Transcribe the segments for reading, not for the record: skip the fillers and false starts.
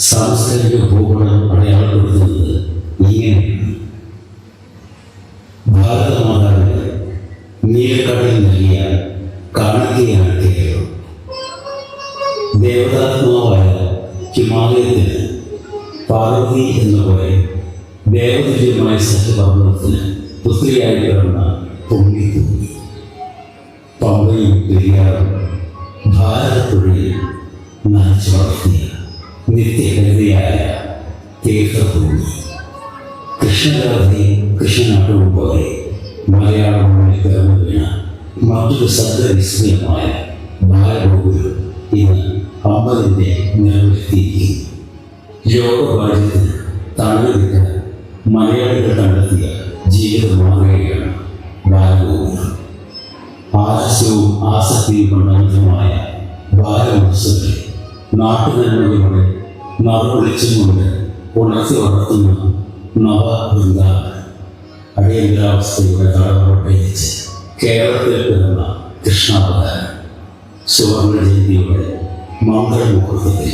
സാംസ്കാരിക ഭൂപടം അടയാളപ്പെടുത്തുന്നത് ഇങ്ങനെയാണ്. ഭാരതമാതാവിന് നീലക്കടലിൽ നൽകിയ കാണിക്കയാണ് കേരളം. ദേവതാത്മാവായ ഹിമാലയത്തിന് പാർവതി എന്ന പോലെ ദേവതുല്യമായ സഹപർവ്വതത്തിന് പുത്രിയായി പിറന്ന പുണ്യഭൂമി. പമ്പയും പെരിയാറും ഭാരതപ്പുഴയിൽ നനച്ചു വളർത്തിയ നിത്യഹരിതയായ തീർത്ഥഭൂമി. കൃഷ്ണരാധയും കൃഷ്ണനാട്ടവും പോലെ മലയാളമായി പിറന്നു വീണ മറ്റൊരു ശബ്ദവിസ്മയമായ ബാലഗോകുലം ഇന്ന് അമ്പതിൻ്റെ നിലനിർത്തിയിരിക്കുന്നു. ലോകഭാരതത്തിന് തണലിട്ട് മലയാളികൾ കണ്ടെത്തിയ ജീവിത മാതൃകയാണ് ബാലഗോകുലം. ആലസ്യവും ആസക്തിയും കൊണ്ടമായ ബാലമത്സവങ്ങളെ നാട്ടുനന്മകളുടെ നറുവെളിച്ചം കൊണ്ട് ഉണർത്തി വളർത്തുന്ന നവവൃന്ദാവനം. അടിയന്തരാവസ്ഥയുടെ തടവറപ്പയച്ച് കേരളത്തിൽ പിറന്ന കൃഷ്ണാവതാരം. സുവർണ ജയന്തിയുടെ മംഗളമുഹൂർത്തത്തിൽ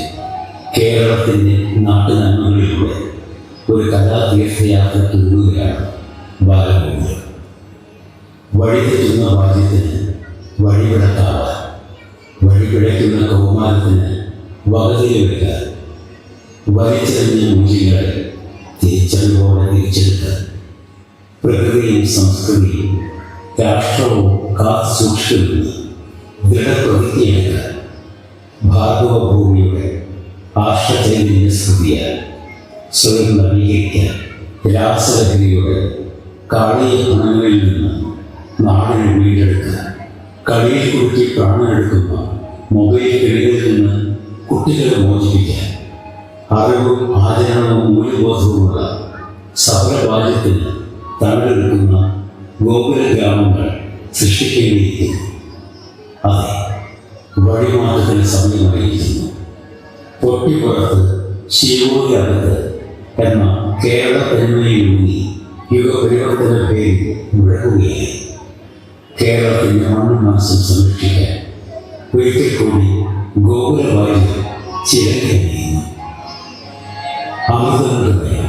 കേരളത്തിൻ്റെ നാട്ടുനന്മകളിലൂടെ ഒരു കലാതീർത്ഥയാത്ര തുടരുകയാണ് ബാലഗോകുലം. വഴിതെറ്റുന്ന ബാല്യത്തിന് വഴിവിടക്കാവാൻ, വഴിപിഴയ്ക്കുന്ന കൗമാരത്തിന് വകതിരിവെക്കാൻ, വലിച്ചെറിഞ്ഞ മൂല്യങ്ങളെ തിരിച്ചറിവോടെ തിരിച്ചെടുക്കാൻ, പ്രകൃതിയും സംസ്കൃതിയും രാഷ്ട്രവും കാത്തു സൂക്ഷിക്കുമെന്ന് ദൃഢപ്രതിജ്ഞയെടുക്കാൻ, ഭാർഗവഭൂമിയുടെ ആർഷചൈതന്യ സ്മൃതിയാൽ സ്വയം നവീകരിക്കാൻ, രാസലഹരിയുടെ കാളിയ ഗുണങ്ങളിൽ നിന്ന് നാടിനെ വീണ്ടെടുക്കാൻ, കളിയിൽ കുറുക്കി പ്രാണനെടുക്കുന്ന മൊബൈൽ കളികളിൽ നിന്ന് കുട്ടികളെ മോചിപ്പിക്കാൻ, അറിവും ആചരണവും മൂല്യബോധവുമുള്ള സഫലവാദ്യത്തിന് തണലെടുക്കുന്ന ഗോകുല ഗ്രാമങ്ങൾ സൃഷ്ടിക്കേണ്ടിയിരിക്കുന്നു. അതെ, വഴിമാറ്റത്തിന് സമയമായിരിക്കുന്നു. പൊട്ടിപ്പുറത്ത് ശിവോടി അകത്ത് എന്ന കേരള പെരുമയിലൂന്നി യുഗപരിവർത്തന പേരിൽ മുഴക്കുകയായി. കേരളത്തിൻ്റെ മണ്ണും മനസ്സും സംരക്ഷിക്കാൻ ഒരിക്കൽ കൂടി ഗോകുലവാരി ചിലക്കണിയുന്നു. അമൃതങ്ങളുടെ ഭയം.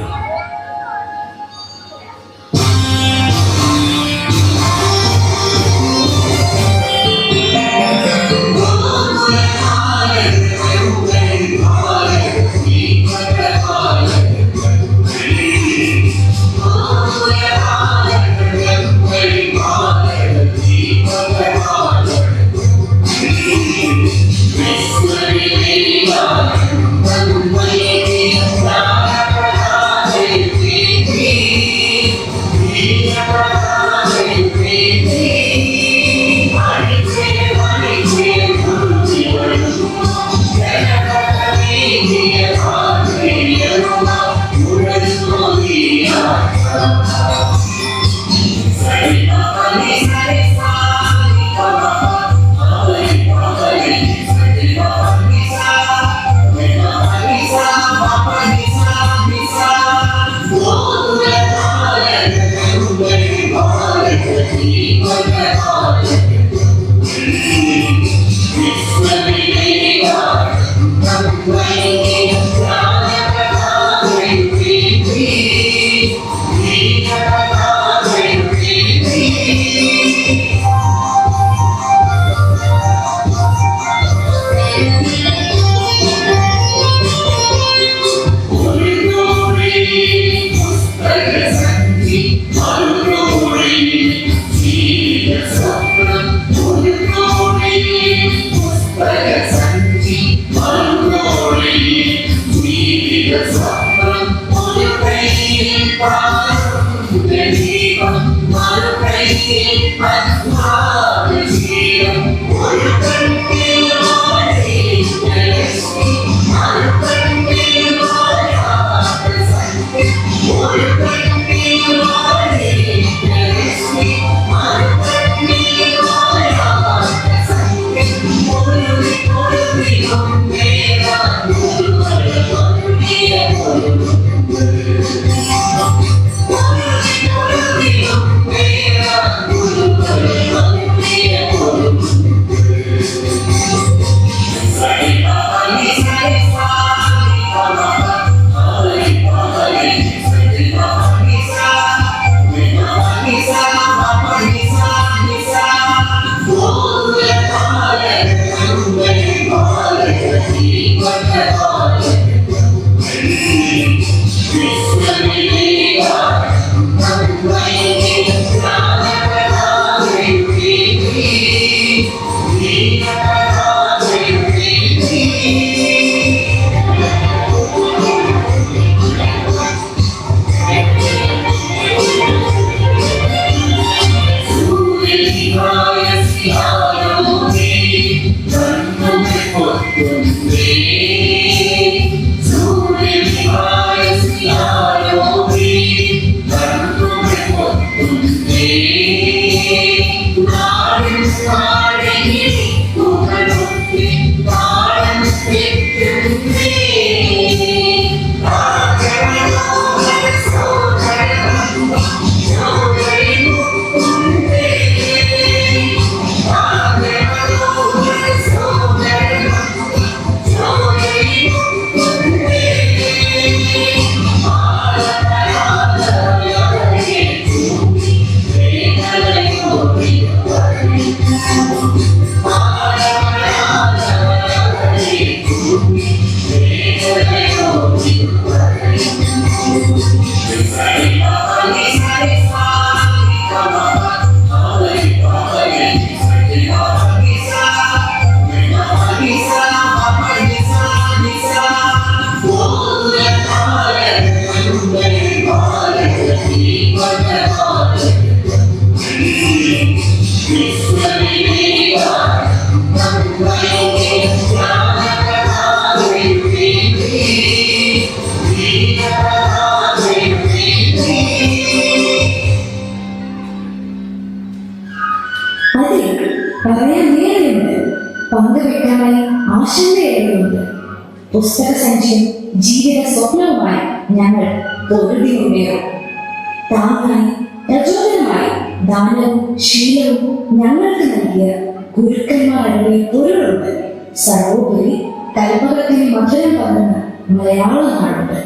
പങ്കുവെക്കാനായി ആശങ്കയേറെയുണ്ട്. പുസ്തക സഞ്ചയം ജീവിത സ്വപ്നവുമായി ഞങ്ങൾ പൊരുതി മുന്നേറും. താങ്ങായി പ്രചോദനമായി ദാനവും ശീലവും ഞങ്ങൾക്ക് നൽകിയ ഗുരുക്കന്മാരുടെ പൊരുളുണ്ട്. സർവോപരി കൽപ്പകത്തിന് മധുരം പകർന്ന മലയാള നാടുണ്ട്.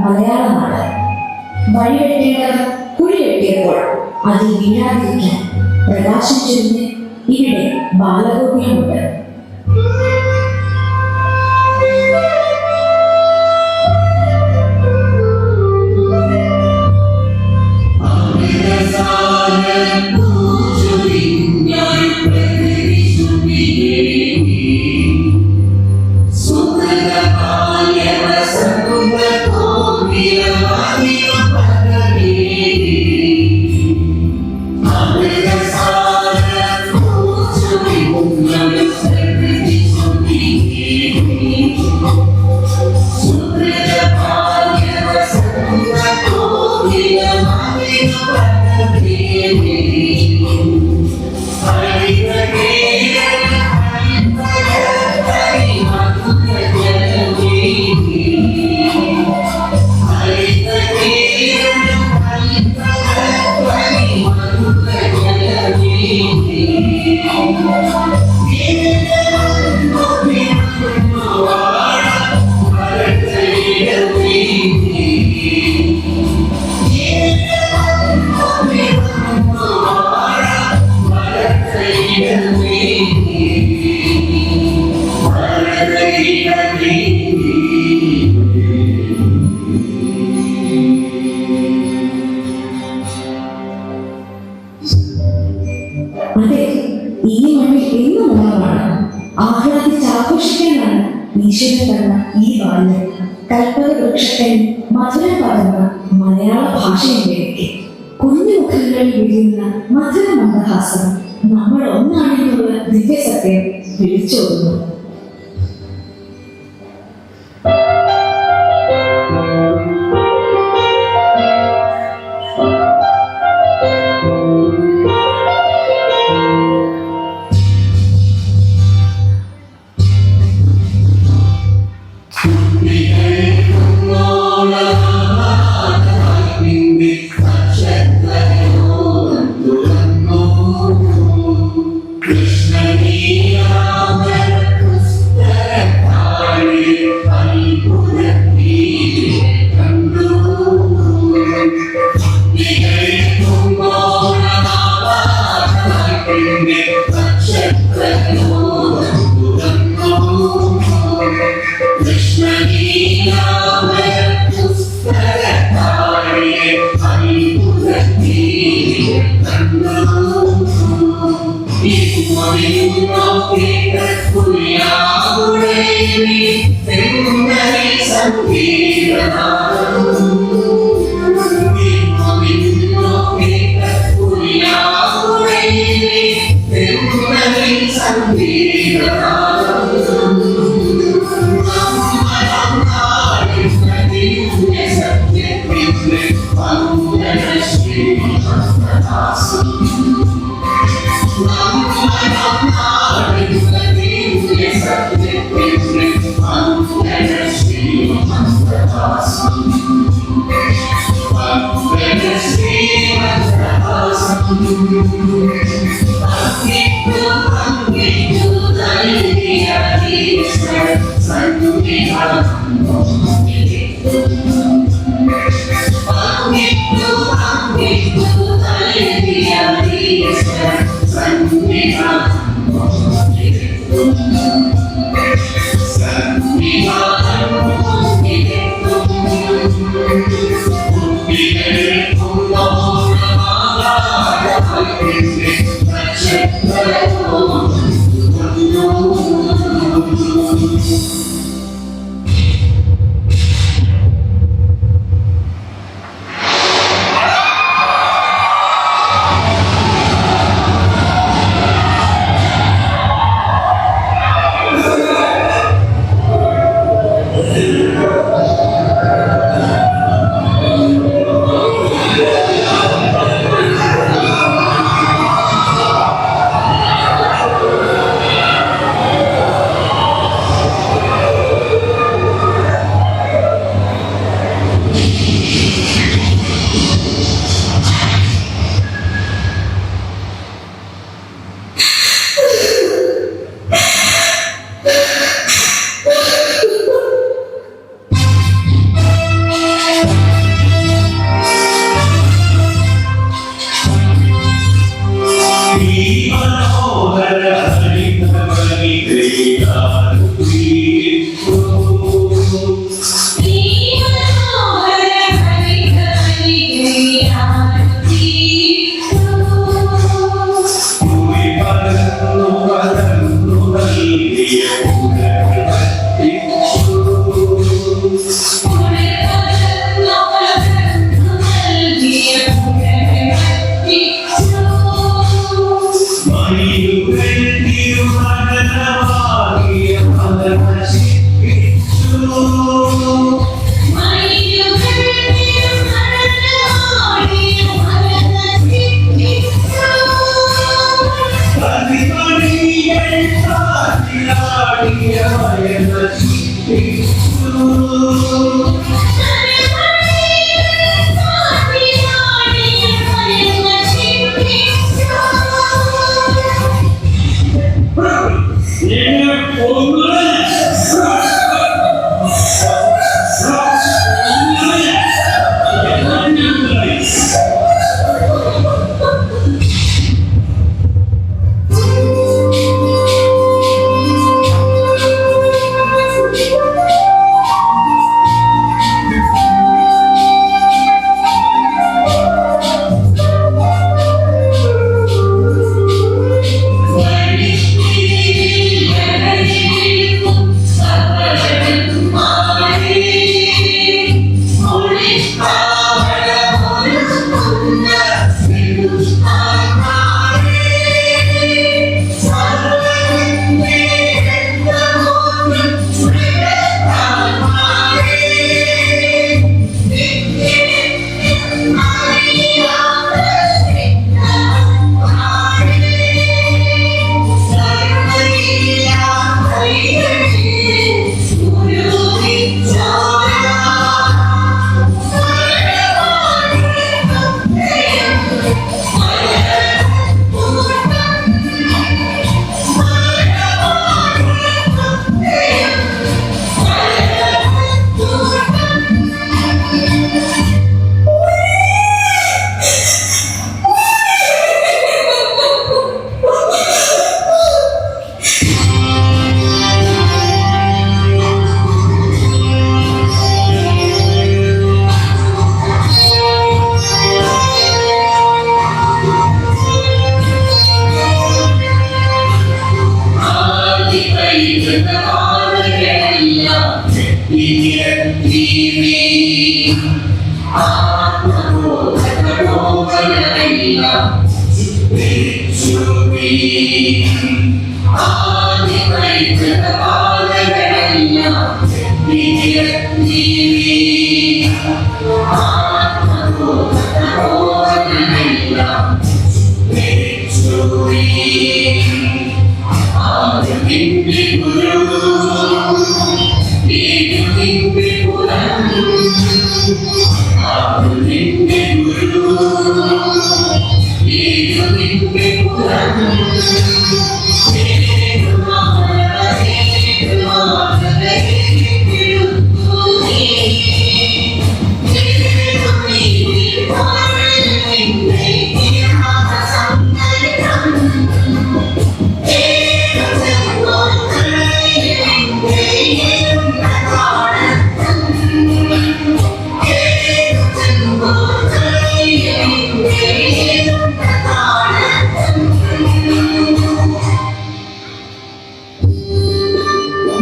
മലയാളമാണ്. വഴിവെട്ടേണ്ടവർ കുഴിവെട്ടിയപ്പോൾ അതിൽ വീഴാതിരിക്കാൻ പ്രകാശം ചൊരിഞ്ഞ് ഇവിടെ ബാലഗോകുലമുണ്ട്. അതെ, ഈ മണ്ണിൽ എന്നും ഓണമാണ്. ആഹ്ലാദിച്ചാഘോഷിക്കാനാണ് ഈശ്വരൻ തന്ന ഈ ബാല്യം. കൽപ്പക വൃക്ഷത്തിൽ മധുരം പകർന്ന മലയാള ഭാഷയുടെ കുഞ്ഞു മുഖങ്ങളിൽ വിരിയുന്ന മധുര മന്ദഹാസം നമ്മൾ ഒന്നാണെന്നുള്ള ദിവ്യസത്യം വിളിച്ചോടുന്നു.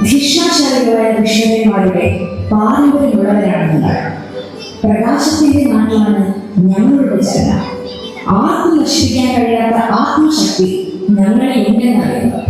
ഭിക്ഷാശാലികളായ മിഷണറിമാരുടെ പാരമ്പര്യമുള്ളവരാണ് നിങ്ങൾ. പ്രകാശത്തിന്റെ നാട്ടിലാണ് ഞങ്ങളുടെ ജനനം. ആർക്കും നശിപ്പിക്കാൻ കഴിയാത്ത ആത്മശക്തി ഞങ്ങളിൽ ഉണ്ടെന്നറിയുന്നു.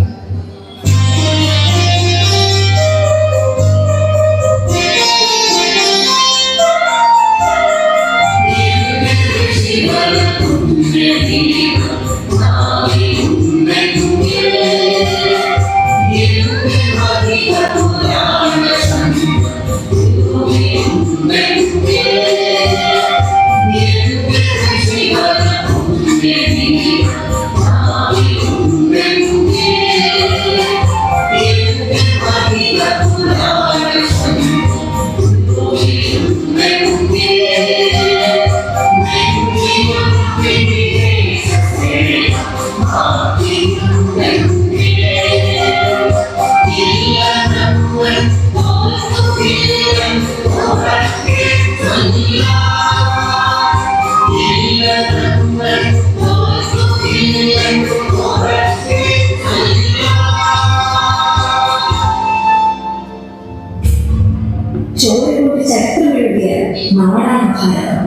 ചോരകൊണ്ട് ചരിത്രമെഴുതിയ നാടാണ് ഭാരതം.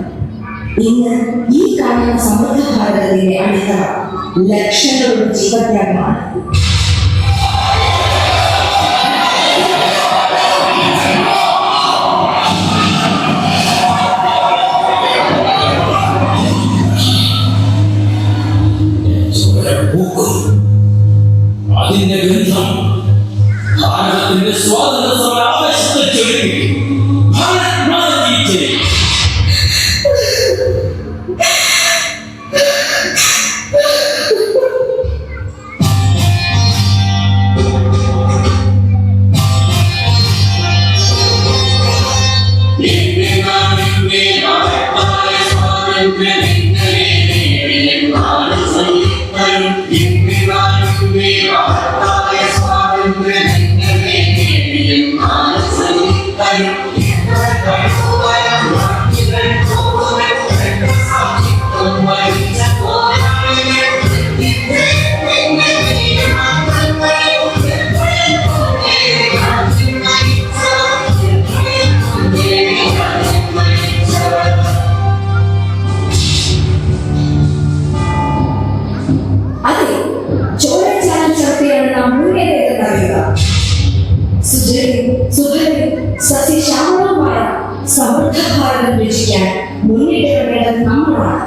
ഇന്ന് ഈ കാണുന്ന സമൃദ്ധ ഭാരതത്തിന്റെ അടിത്തറ ലക്ഷങ്ങളുടെ ജീവത്യാഗമാണ്. അതിന്റെ ഗന്ധം ഭാരതത്തിന്റെ സ്വാതന്ത്ര്യ സമര ആവേശത്തെ ചൊല്ലി ഭാരത് മാതാ കീ ജയ്. സസ്യശ്യാമളമായ സമൃദ്ധ ഭാരതം രചിക്കാൻ മുന്നിട്ടിറങ്ങേണ്ടത് നമ്മളാണ്.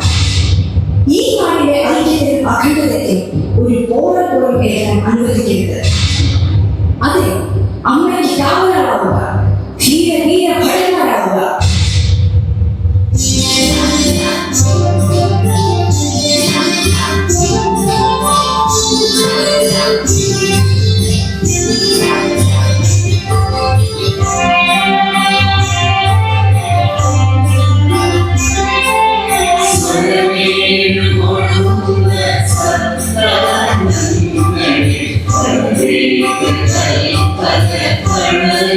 ഈ നാടിന്റെ ഐക്യത്തിനും അഖണ്ഡതയ്ക്കും ഒരു പോറൽ പോലും ഏറ്റാൻ അനുവദിക്കരുത്. അതെ, അമ്മയ്ക്ക് കാവലാവുക, ധീര വീര ഭടന്മാരാവുക. Thank you.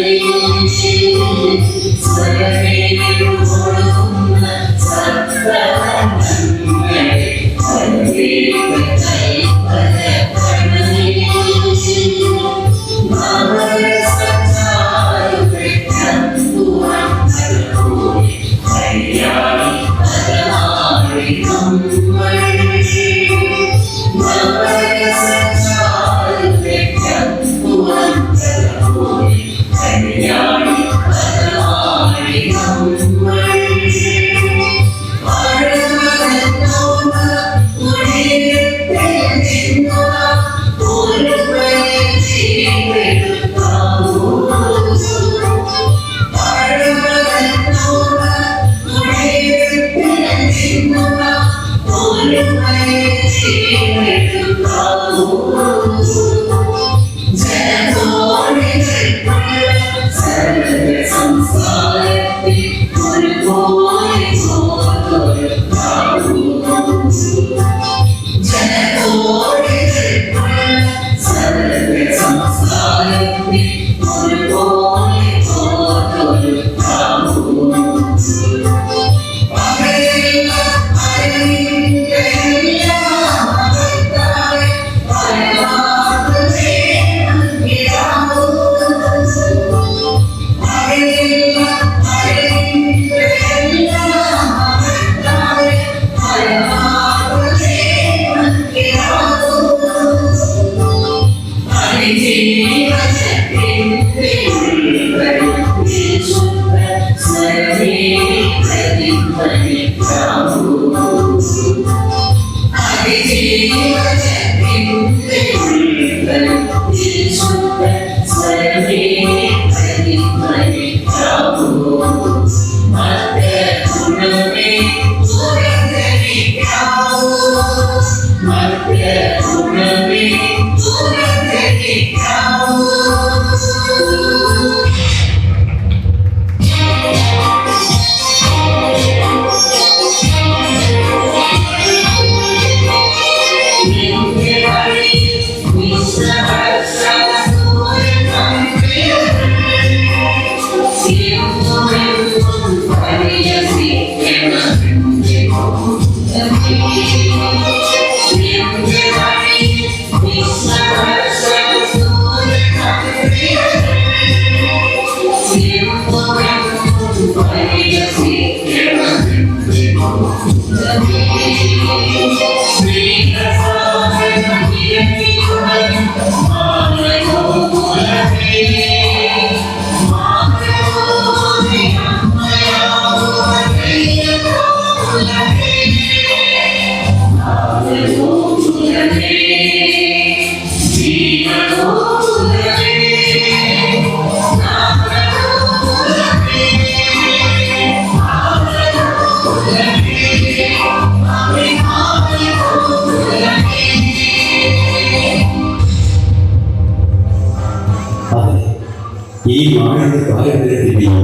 ഈ നാടിന്റെ പാരമ്പര്യത്തിന്റെയും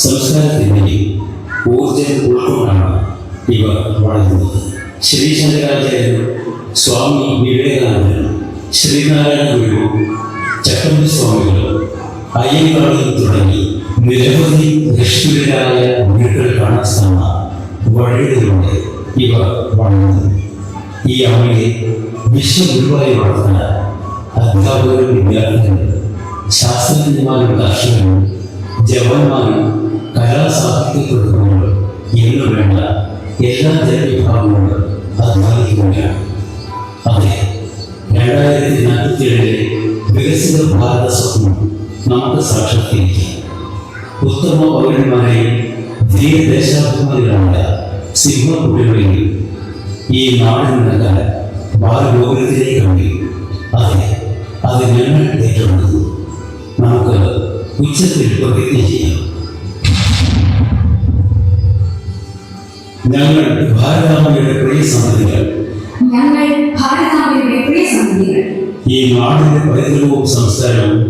സംസ്കാരത്തിന്റെയും ഊർജ്ജം ഉൾക്കൊണ്ടാണ് ഇവർ വളരുന്നത്. ശ്രീ ശങ്കരാചാര്യരും സ്വാമി വിവേകാനന്ദനും ശ്രീനാരായണ ഗുരു ചട്ടമ്പി സ്വാമികളും അയ്യങ്കാളിയും തുടങ്ങി നിരവധി നിഷ്ഠുരായ വീടുകൾ കാണാൻ സാധിക്കുന്ന വഴികളിലൂടെ ഇവർ വളർന്നു. ഈ അമ്മയെ വിശ്വഗുരുവായി വളർത്താൻ അധ്യാപകരും വിദ്യാർത്ഥികളും ശാസ്ത്രജ്ഞന്മാരും കർഷകരും ജവാന്മാരും കലാസാഹിത്യ പ്രതിഭകളും എന്നു വേണ്ട എല്ലാ ജനവിഭാഗങ്ങളും അധ്വാനിക്കുകയാണ്. അതെ, 2047 വികസിത ഭാരത സ്വപ്നം നമുക്ക് സാക്ഷാത്കരിക്കാം. ഉത്തമ പൗരന്മാരെയും ധീരദേശാഭിമാനികളായ സിംഹക്കുട്ടികളെയും ഈ നാടിന് നൽകാൻ ബാലഗോകുലത്തിലേക്ക് വേണ്ടി അത് ഞങ്ങൾ ഏറ്റെടുക്കുന്നു. നമുക്ക് ഉച്ചത്തിൽ പ്രതിജ്ഞ ചെയ്യാം. ഞങ്ങൾ ഭാരതാംബയുടെ പ്രിയ സമിതികൾ ഈ നാടിന്റെ പൈതൃകവും സംസ്കാരവും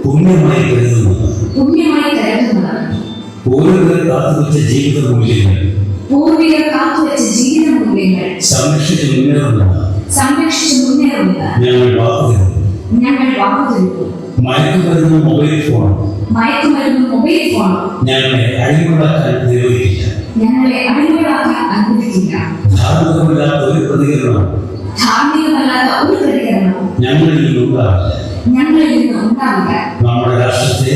പുണ്യമായി കരുതുന്നത് പൂർവികർ കാത്തുവെച്ച ജീവിത മൂല്യങ്ങൾ സംരക്ഷിച്ച് മുന്നേറുന്നത് ഞങ്ങൾ വാക്കുതരുന്നു. മയക്കുമരുന്നും മൊബൈൽ ഫോണും ഞങ്ങളെ അടിമകളാക്കാൻ അനുവദിക്കില്ല. ധാർമ്മികമല്ലാത്ത ഒരു പ്രതികരണം ഞങ്ങളിൽ നിന്നുണ്ടാവില്ല. നമ്മുടെ രാഷ്ട്രത്തെ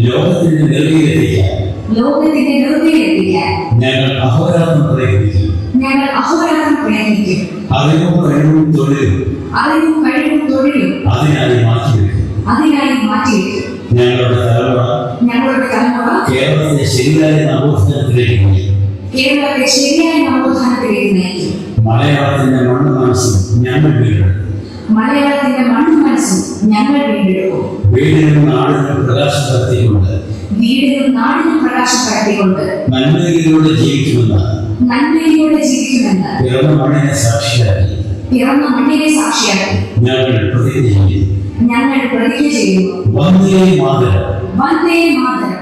ലോകത്തിന്റെ നെറുകയിലെത്തിക്കാൻ ഞങ്ങൾ അഹോരാത്രം പ്രയത്നിക്കും. അറിവും കഴിവും തൊഴിലും അതിനായി മാറ്റിവെക്കും. ഞങ്ങൾ ശരിയായ നവോത്ഥാനത്തിലേക്ക് നയിക്കും. കേരളത്തെ ശരിയായ നവോത്ഥാനത്തിലേക്ക് നയിക്കും. മലയാളത്തിന്റെ മണ്ണ് മനസ്സും ഞങ്ങൾ വീണ്ടെടുക്കും. മലയാളത്തിന്റെ മണ്ണും മനസ്സും ഞങ്ങൾ വീണ്ടെടുക്കും. വീടിനും നാടിനും പ്രകാശം പരത്തിക്കൊണ്ട് വീടിനും നാടിനും പ്രകാശം പരത്തിക്കൊണ്ട് നന്മയിലൂടെ ജീവിക്കുമെന്ന് നന്മയിലൂടെ ജീവിക്കുമെന്ന് പിറന്ന മണ്ണിനെ സാക്ഷിയാക്കി ഞങ്ങൾ പ്രതിജ്ഞ ചെയ്യുന്നു. ഞങ്ങൾ പ്രതിജ്ഞ ചെയ്യുന്നു. വന്ദേ മാതരം. വന്ദേ മാതരം.